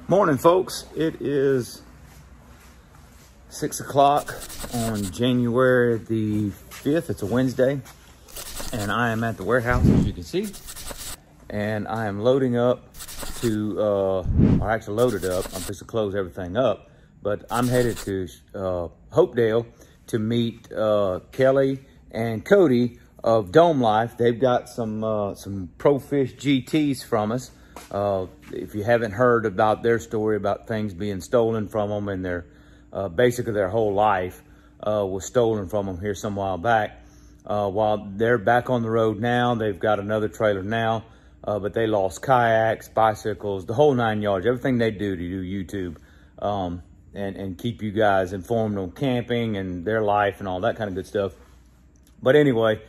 Morning, folks. It is 6 o'clock on January the 5th. It's a Wednesday, and I am at the warehouse, as you can see, and I am loading up to, or actually loaded up. I'm just to close everything up, but I'm headed to Hopedale to meet Kelly and Cody of Dome Life. They've got some Pro Fish GTs from us. If you haven't heard about their story about things being stolen from them, and their basically their whole life was stolen from them here some while back. While they're back on the road now, they've got another trailer now, but they lost kayaks, bicycles, the whole 9 yards, everything they do to do YouTube, and keep you guys informed on camping and their life and all that kind of good stuff. But anyway,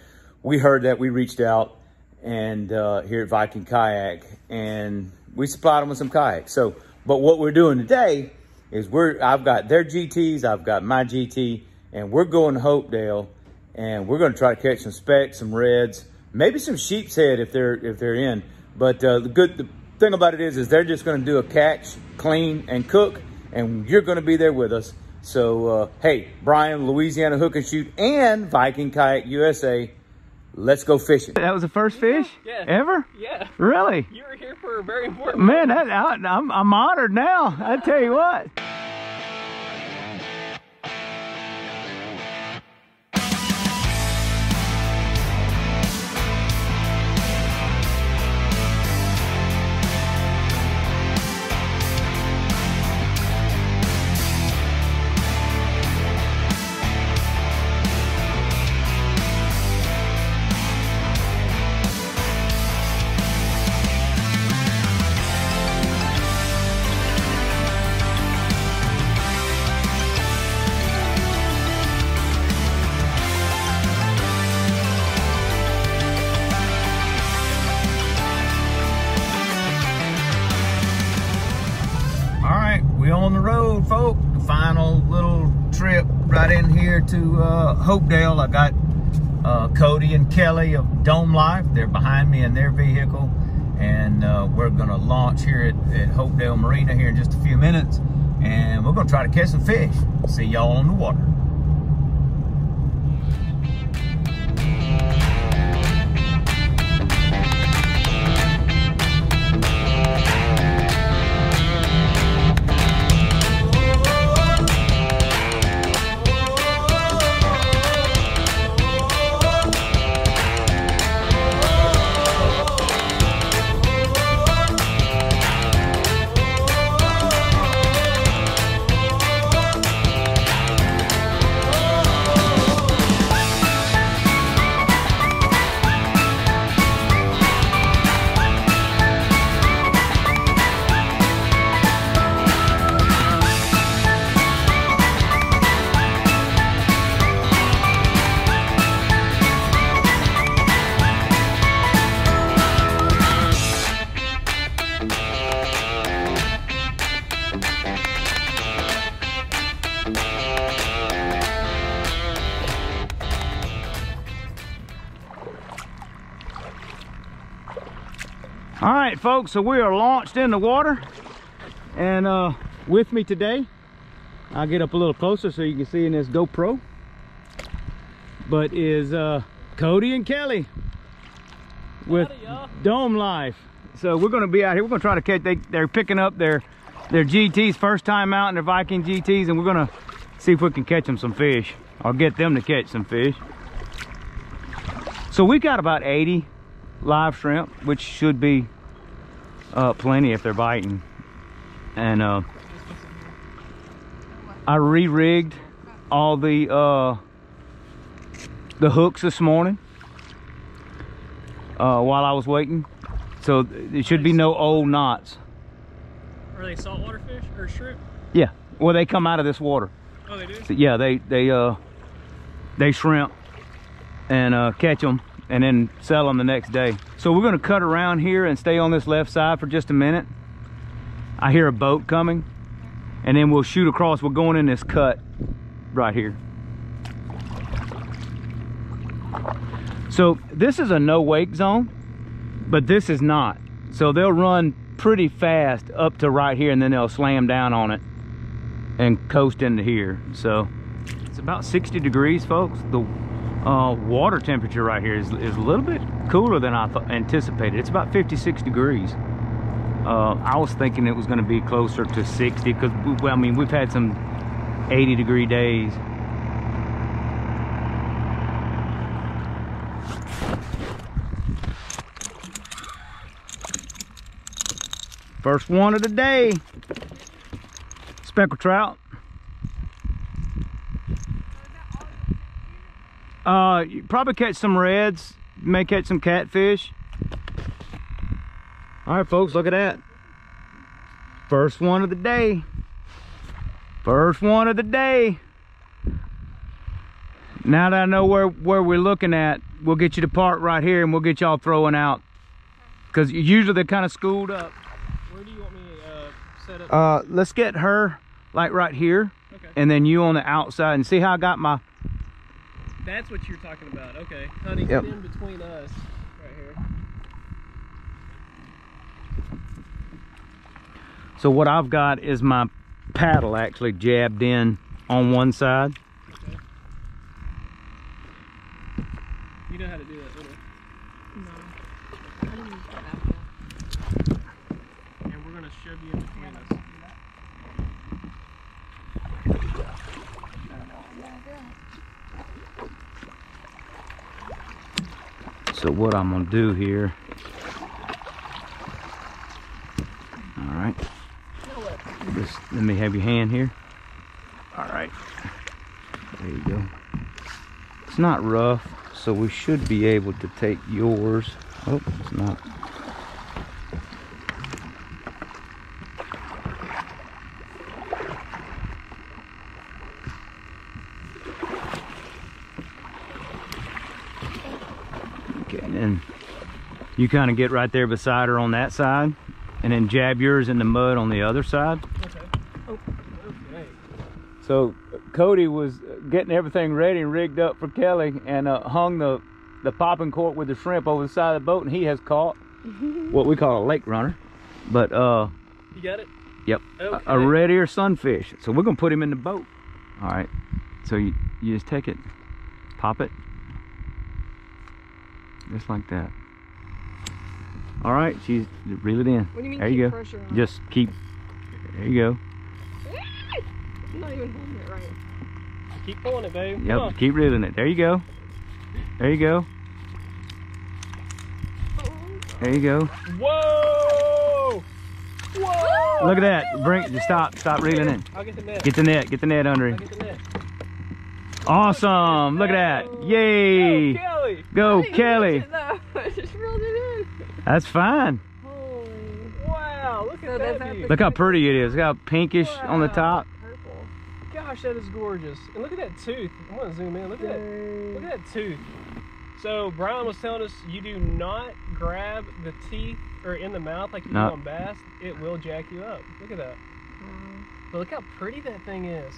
we heard that, we reached out, and here at Viking Kayak, and we supplied them with some kayaks. So, but what we're doing today is I've got their GTs, I've got my GT, and we're going to Hopedale, and we're going to try to catch some specks, some reds, maybe some sheep's head if they're in. But the thing about it is they're just going to do a catch, clean, and cook, and you're going to be there with us. So hey, Brian, Louisiana Hook and Shoot, and Viking Kayak USA. Let's go fishing. That was the first fish? Yeah. Ever? Yeah. Really? You were here for a very important Man, I'm honored now. I tell you what. On the road, folks. The final little trip right in here to Hopedale. I got Cody and Kelly of Dome Life. They're behind me in their vehicle, and we're gonna launch here at Hopedale Marina here in just a few minutes, and we're gonna try to catch some fish. See y'all on the water. All right, folks, so we are launched in the water, and with me today, I'll get up a little closer so you can see in this GoPro, but is Cody and Kelly with Dome Life. So we're gonna be out here, we're gonna try to catch, they're picking up their GTs, first time out in their Viking GTs, and we're gonna see if we can catch them some fish, or get them to catch some fish. So we've got about 80 live shrimp, which should be plenty if they're biting. And I re-rigged all the hooks this morning while I was waiting, so there should be no old knots. Are they saltwater fish or shrimp? Yeah, well, they come out of this water. Oh, they do? So, yeah, they shrimp and catch them and then sell them the next day. So we're gonna cut around here and stay on this left side for just a minute. I hear a boat coming, and then we'll shoot across. We're going in this cut right here. So this is a no wake zone, but this is not. So they'll run pretty fast up to right here, and then they'll slam down on it and coast into here. So it's about 60 degrees, folks. The water temperature right here is a little bit cooler than I anticipated. It's about 56 degrees. I was thinking it was going to be closer to 60 because, well, I mean, we've had some 80-degree days. First one of the day. Speckled trout. You probably catch some reds, may catch some catfish. All right, folks, look at that. First one of the day. First one of the day. Now that I know where we're looking at, we'll get you to park right here and we'll get y'all throwing out. Because usually they're kind of schooled up. Where do you want me to set up? Let's get her like right here. Okay. And then you on the outside, and see how I got my... That's what you're talking about. Okay. Honey, Yep. get in between us right here. So what I've got is my paddle actually jabbed in on one side. Okay. You know how to do that, don't you? No. I don't use that apple. And we're going to shove you in between us. So what I'm gonna do here, all right, just let me have your hand here. All right, there you go. It's not rough, so we should be able to take yours. Oh, it's not. And then you kind of get right there beside her on that side, and then jab yours in the mud on the other side. Okay. Oh, okay. So Cody was getting everything ready and rigged up for Kelly, and hung the popping cork with the shrimp over the side of the boat, and he has caught what we call a lake runner. But You got it? yep, Okay. a red ear sunfish. So we're gonna put him in the boat. All right, so you just take it, pop it, just like that. All right, she's reel it in. What do you mean There keep you go. pressure on? Just keep. There you go. I'm not even holding it right. Keep pulling it, babe. Come Yep. on. Keep reeling it. There you go. There you go. There you go. Whoa! Whoa! Look at that. Bring. Stop reeling it. I'll get the net. Get the net. Get the net under I'll it. get the net. Awesome. Look at that. Yay. Go, Kelly! Go, I didn't Kelly. touch it, though. I just reeled it in. That's fine. Holy. Wow, look So at does that that view. Look how pretty it is. Look how pinkish on the Wow. top. Purple. Gosh, that is gorgeous. And look at that tooth. I'm gonna zoom in. Look at that. Dang. Look at that tooth. So Brian was telling us you do not grab the teeth or in the mouth like you No. do on bass. It will jack you up. Look at that. Wow. But look how pretty that thing is.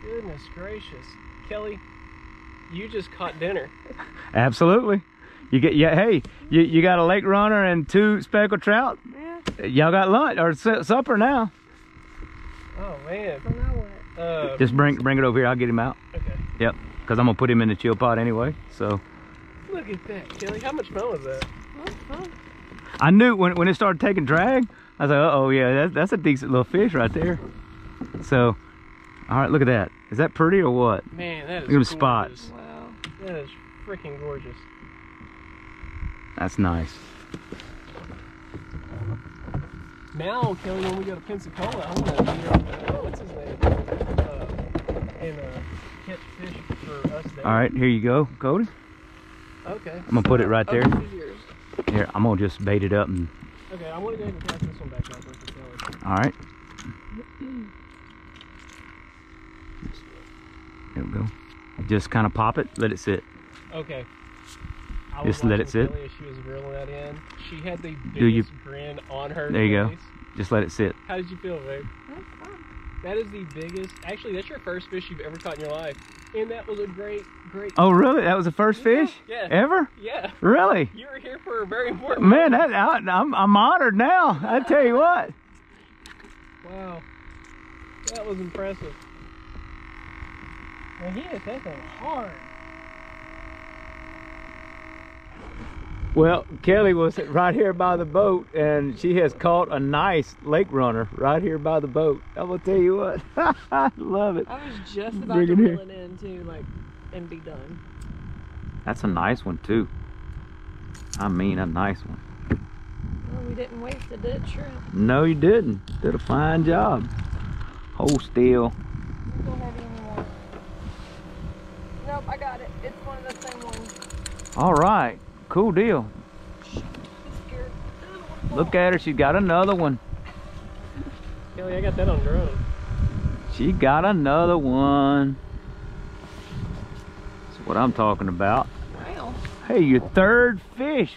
Goodness gracious. Kelly, you just caught dinner. Absolutely. You get, yeah. Hey, you got a lake runner and 2 speckled trout. Yeah. Y'all got lunch or supper now. Oh man. So now what? Just bring it over here. I'll get him out. Okay. Yep. Because I'm gonna put him in the chill pot anyway. So Look at that, Kelly. How much fun was that? Oh, I knew when it started taking drag, I was like, uh oh, yeah, that's a decent little fish right there. So, all right, look at that. Is that pretty or what? Man, that is Look at them gorgeous. spots. wow. That is freaking gorgeous. That's nice. Now, Kelly, when we go to Pensacola, I'm gonna meet up with, what's his name? And catch fish for us there. All right, here you go, Cody. Okay. I'm gonna put it right there. Oh, this is yours. Here, I'm gonna just bait it up and. Okay, I'm gonna go ahead and pass this one back out there for Kelly. All right. There we go. Just kind of pop it, let it sit. Okay. I Just was let it watching sit. Kelly as she was reeling that in. She had the Do you- biggest grin on her There you go. face. Just let it sit. How did you feel, babe? That's fun. That is the biggest. Actually, that's your first fish you've ever caught in your life, and that was a great. Oh, really? That was the first fish? Yeah. Ever? Yeah. Really? You were here for a very important. Man, I'm honored now. I tell you what. Wow, that was impressive. Well, he is hitting hard. Well, Kelly was right here by the boat, and she has caught a nice lake runner right here by the boat. I'm gonna tell you what, I love it. I was just about Bring to it reel here. it in too, like, and be done. That's a nice one too. I mean, a nice one. Well, we didn't waste a dead shrimp. No, you didn't. Did a fine job. Hold still. Don't have any more. Nope, I got it. It's one of the same ones. All right, cool deal. I'm scared. Look at her, she got another one. Kelly, I got that on drone. She got another one. That's what I'm talking about. Wow. Hey, your third fish.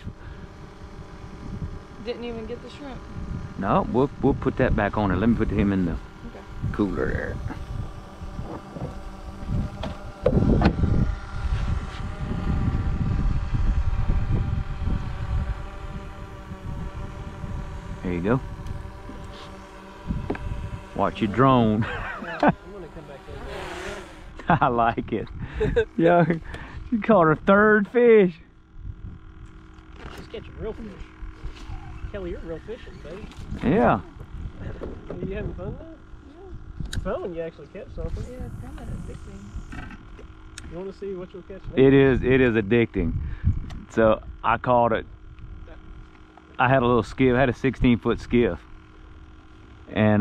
Didn't even get the shrimp. No, we'll put that back on there. Let me put him in the cooler there. There you go. Watch your drone. Yeah, I'm gonna come back in. I like it. Yeah, she caught her third fish. Just catching real fish. Kelly, you're real fishing, baby. Yeah. Are you having fun though? Yeah. It's fun when you actually catch something. Yeah, it's kind of addicting. You want to see what you'll catch next? It is addicting. So I caught it. I had a little skiff, I had a 16-foot skiff. And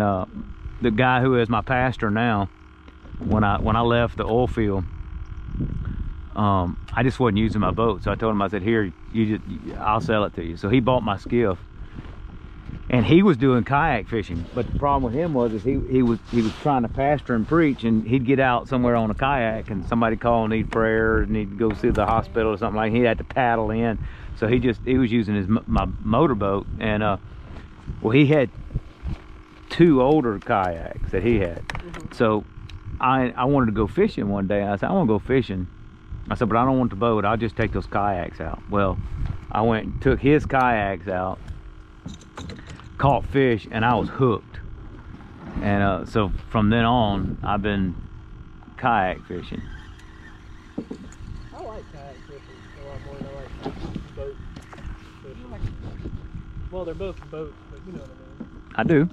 the guy who is my pastor now, when I left the oil field, I just wasn't using my boat. So I told him, I said, here, I'll sell it to you. So he bought my skiff. And he was doing kayak fishing, but the problem with him was he was trying to pastor and preach, and he'd get out somewhere on a kayak and somebody call and need prayer and he'd go see the hospital or something like that. He had to paddle in, so he was using my motorboat. And well, he had two older kayaks that he had. So I wanted to go fishing one day. I said, I want to go fishing. I said, but I don't want the boat, I'll just take those kayaks out. Well, I went and took his kayaks out, caught fish, and I was hooked. And so from then on, I've been kayak fishing. I like kayak fishing a lot more than I like boat fishing. Well, they're both boats, but you know what I mean. I do.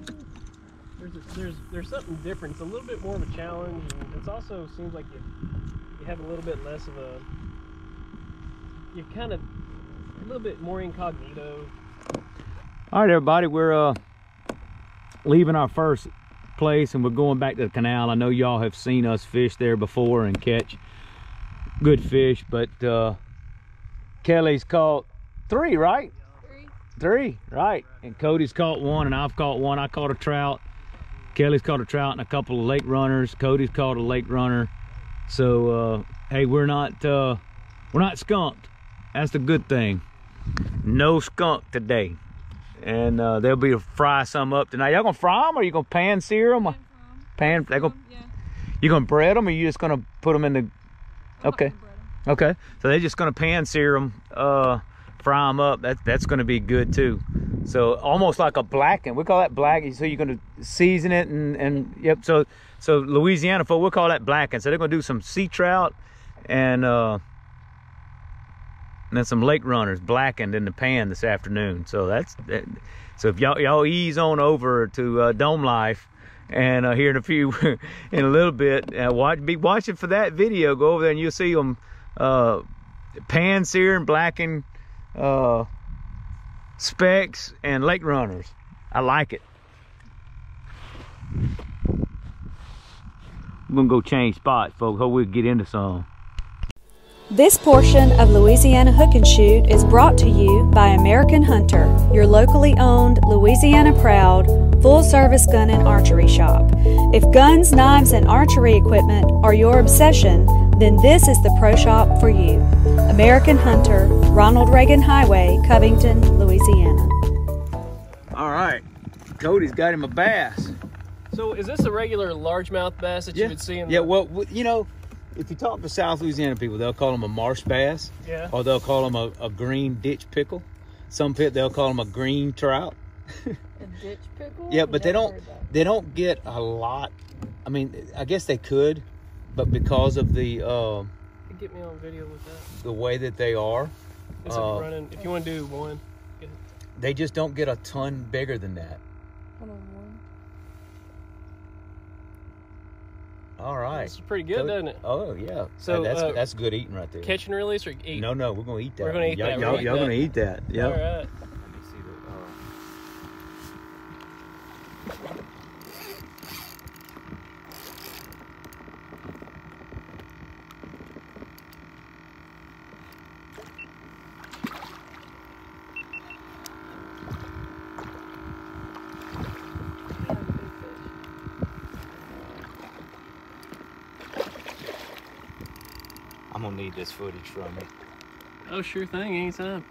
There's something different. It's a little bit more of a challenge, and it's also seems like you have a little bit less of a. You're kind of a little bit more incognito. All right, everybody, we're leaving our first place and we're going back to the canal. I know y'all have seen us fish there before and catch good fish, but Kelly's caught 3, right? 3, right. And Cody's caught 1 and I've caught 1. I caught a trout. Kelly's caught a trout and a couple of lake runners. Cody's caught a lake runner. So hey, we're not skunked. That's the good thing. No skunk today. And they'll be to fry some up tonight. Y'all gonna fry them, or you gonna pan sear them? Pan. They gonna. Yeah. You gonna bread them, or you just gonna put them in the? Okay. Okay. So they're just gonna pan sear them, fry them up. That's gonna be good too. So almost like a blacken. We call that blacken. So you're gonna season it and yep. So Louisiana folk, we'll call that blacken. So they're gonna do some sea trout and then some lake runners blackened in the pan this afternoon. So so if y'all ease on over to Dome Life, and here in a little bit, be watching for that video. Go over there and you'll see them pan searing, blackened specks and lake runners. I like it. I'm gonna go change spots, folks. Hope we can get into some. This portion of Louisiana Hook and Shoot is brought to you by American Hunter, your locally owned, Louisiana proud, full-service gun and archery shop. If guns, knives, and archery equipment are your obsession, then this is the pro shop for you. American Hunter, Ronald Reagan Highway, Covington, Louisiana. All right, Cody's got him a bass. So is this a regular largemouth bass that you would see in Yeah, well, you know, if you talk to South Louisiana people, they'll call them a marsh bass. Yeah. Or they'll call them a green ditch pickle. Some pit they'll call them a green trout. A ditch pickle? Yeah, but Never heard that. they don't get a lot. I mean, I guess they could, but because of the Get me on video with that. the way that they are, It's like running. If you want to do one, they just don't get a ton bigger than that. Hold on, one. All right. it's pretty good, doesn't it? Oh yeah. So, that's good eating right there. Catch and release or eat? No, we're gonna eat that. We're gonna eat that. Y'all gonna eat that. Yep. All right. Let me see I'm gonna need this footage from me. Oh, sure thing. Anytime.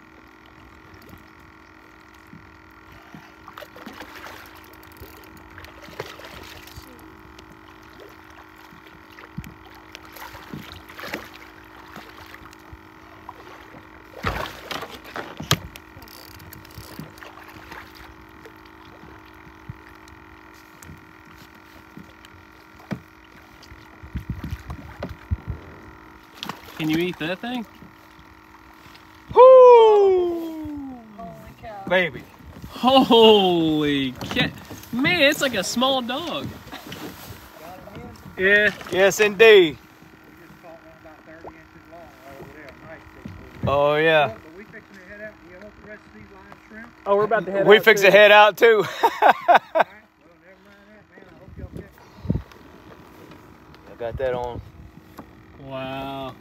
Can you eat that thing? Woo! Holy cow. Baby. Holy cat. Man, it's like a small dog. Yeah. Yes, indeed. Oh yeah. Oh, we're about to head We out fix too. to head out too. I got that on. Wow.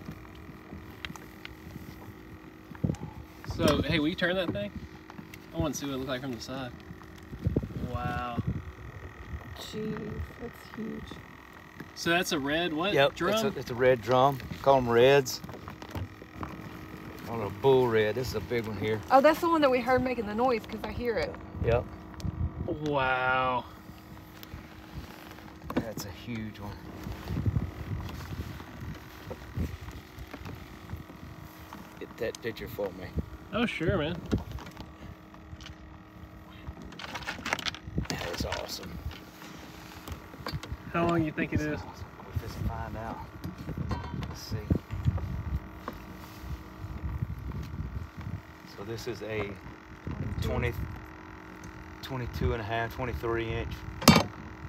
So, hey, will you turn that thing? I want to see what it looks like from the side. Wow. Jeez, that's huge. So that's a red what? Yep. Drum? It's a red drum. Call them reds. On a bull red. This is a big one here. Oh, that's the one that we heard making the noise because I hear it. Yep. Wow. That's a huge one. Get that picture for me. Oh, sure, man. That is awesome. How long do you think it is? We'll just find out. Let's see. So this is a 22 and a half, 23 inch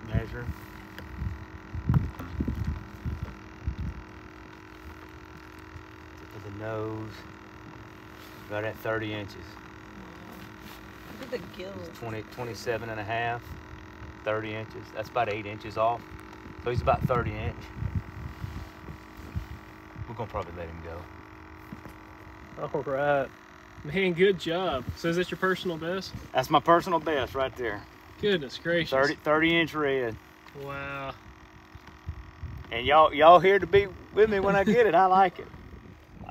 measure. Tip of the nose, right at 30 inches. Look at the gills. He's 27 and a half, 30 inches. That's about 8 inches off. So he's about 30 inch. We're gonna probably let him go. All right. Man, good job. So is that your personal best? That's my personal best right there. Goodness gracious. 30 inch red. Wow. And y'all here to be with me when I get it. I like it.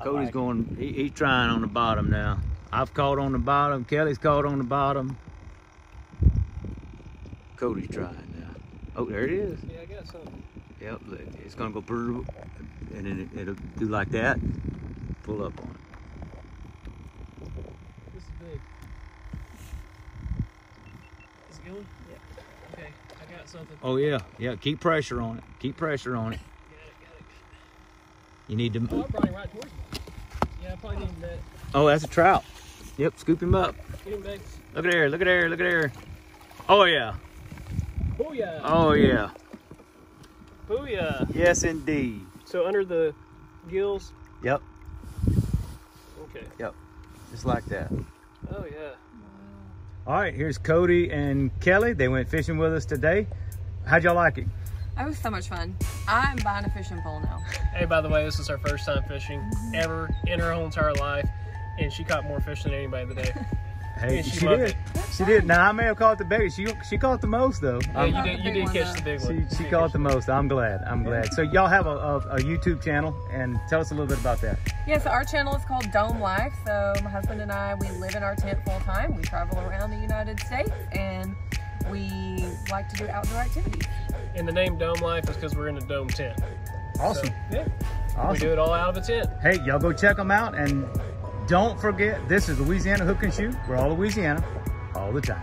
Cody's going, he's trying on the bottom now. I've caught on the bottom. Kelly's caught on the bottom. Cody's trying now. Oh, there it is. Yeah, I got something. Yep, look, it's gonna go brrr, and then it'll do like that. Pull up on it. This is big. Is it going? Yeah. Okay, I got something. Oh yeah, yeah. Keep pressure on it. Keep pressure on it. Got it. You need to. Oh, I brought him right towards me. Yeah, I probably need that. Oh, that's a trout. Yep, scoop him up. Get him, babe. Look at there. Look at there. Look at there. Oh yeah. Booyah. Oh yeah. Booyah. Yes, indeed. So under the gills. Yep. Okay. Yep. Just like that. Oh yeah. All right, here's Cody and Kelly. They went fishing with us today. How'd y'all like it? That was so much fun. I'm buying a fishing pole now. Hey, by the way, this is her first time fishing ever in her whole entire life, and she caught more fish than anybody today. Hey, And she loved did. it. She did. Now I may have caught the bait. She caught the most though. Yeah, the you big did one, catch though. the big one. She You caught did the most. I'm glad. I'm glad. So y'all have a YouTube channel, and tell us a little bit about that. Yeah, so our channel is called Dome Life. So my husband and I, we live in our tent full time. We travel around the United States, and we like to do outdoor activities. And the name Dome Life is because we're in a dome tent. Awesome. So, yeah. Awesome. We do it all out of a tent. Hey, y'all go check them out, and don't forget, this is Louisiana Hook and Shoot. We're all Louisiana, all the time.